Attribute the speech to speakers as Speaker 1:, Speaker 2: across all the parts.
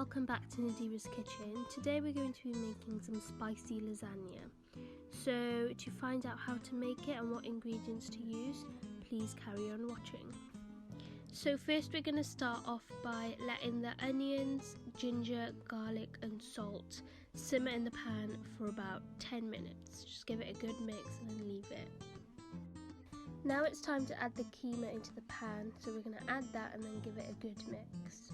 Speaker 1: welcome back to Nadira's kitchen. Today we're going to be making some spicy lasagna. So to find out how to make it and what ingredients to use, please carry on watching. So first we're going to start off by letting the onions, ginger, garlic and salt simmer in the pan for about 10 minutes. Just give it a good mix and then leave it. Now it's time to add the keema into the pan, so we're going to add that and then give it a good mix.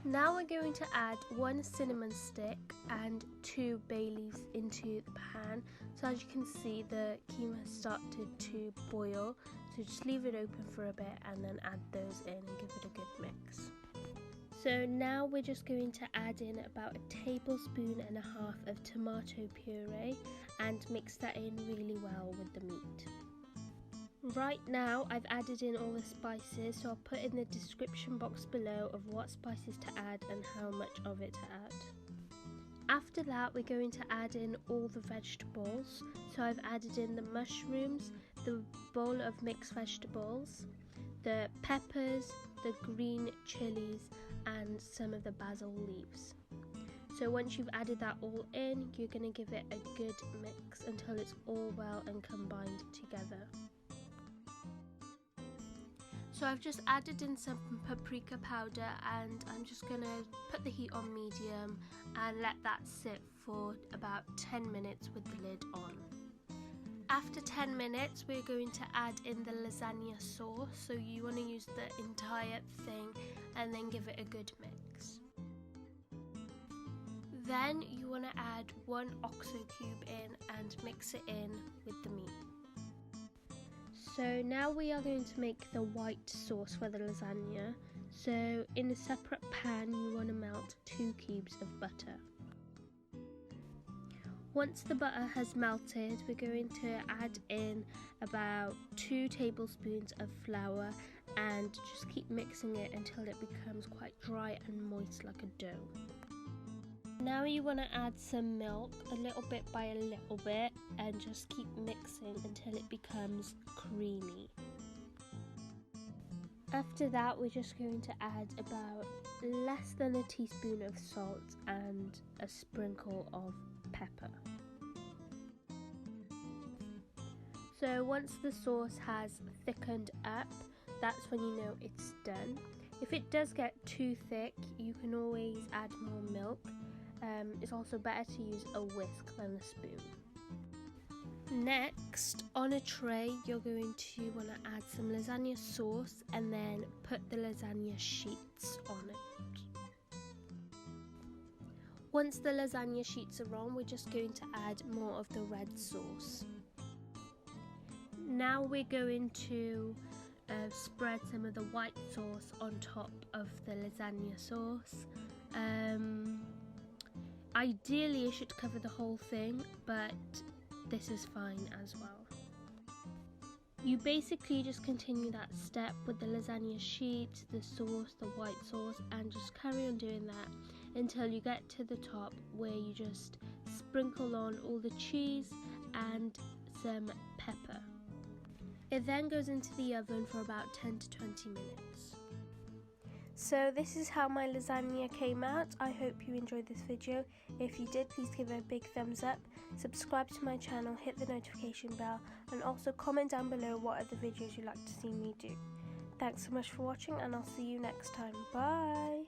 Speaker 1: Now we're going to add 1 cinnamon stick and 2 bay leaves into the pan. So as you can see, the keema has started to boil, so just leave it open for a bit and then add those in and give it a good mix. So now we're just going to add in about 1.5 tablespoons of tomato puree and mix that in really well with the meat. Right now I've added in all the spices, so I'll put in the description box below of what spices to add and how much of it to add. After that we're going to add in all the vegetables, so I've added in the mushrooms, the bowl of mixed vegetables, the peppers, the green chillies and some of the basil leaves. So once you've added that all in, you're going to give it a good mix until it's all well and combined together. So I've just added in some paprika powder and I'm just going to put the heat on medium and let that sit for about 10 minutes with the lid on. After 10 minutes we're going to add in the lasagna sauce, so you want to use the entire thing and then give it a good mix. Then you want to add 1 oxo cube in and mix it in with the meat. So now we are going to make the white sauce for the lasagna. So in a separate pan you want to melt 2 cubes of butter. Once the butter has melted, we're going to add in about 2 tablespoons of flour and just keep mixing it until it becomes quite dry and moist like a dough. Now you want to add some milk, a little bit by a little bit, and just keep mixing until it becomes creamy. After that we're just going to add about less than a teaspoon of salt and a sprinkle of pepper. So once the sauce has thickened up, that's when you know it's done. If it does get too thick, you can always add more milk. It's also better to use a whisk than a spoon. Next, on a tray you're going to want to add some lasagna sauce and then put the lasagna sheets on it. Once the lasagna sheets are on, we're just going to add more of the red sauce. Now we're going to spread some of the white sauce on top of the lasagna sauce. Ideally it should cover the whole thing, but this is fine as well. You basically just continue that step with the lasagna sheet, the sauce, the white sauce, and just carry on doing that until you get to the top where you just sprinkle on all the cheese and some pepper. It then goes into the oven for about 10 to 20 minutes. So this is how my lasagna came out. I hope you enjoyed this video. If you did, please give it a big thumbs up, subscribe to my channel, hit the notification bell, and also comment down below what other videos you'd like to see me do. Thanks so much for watching and I'll see you next time. Bye!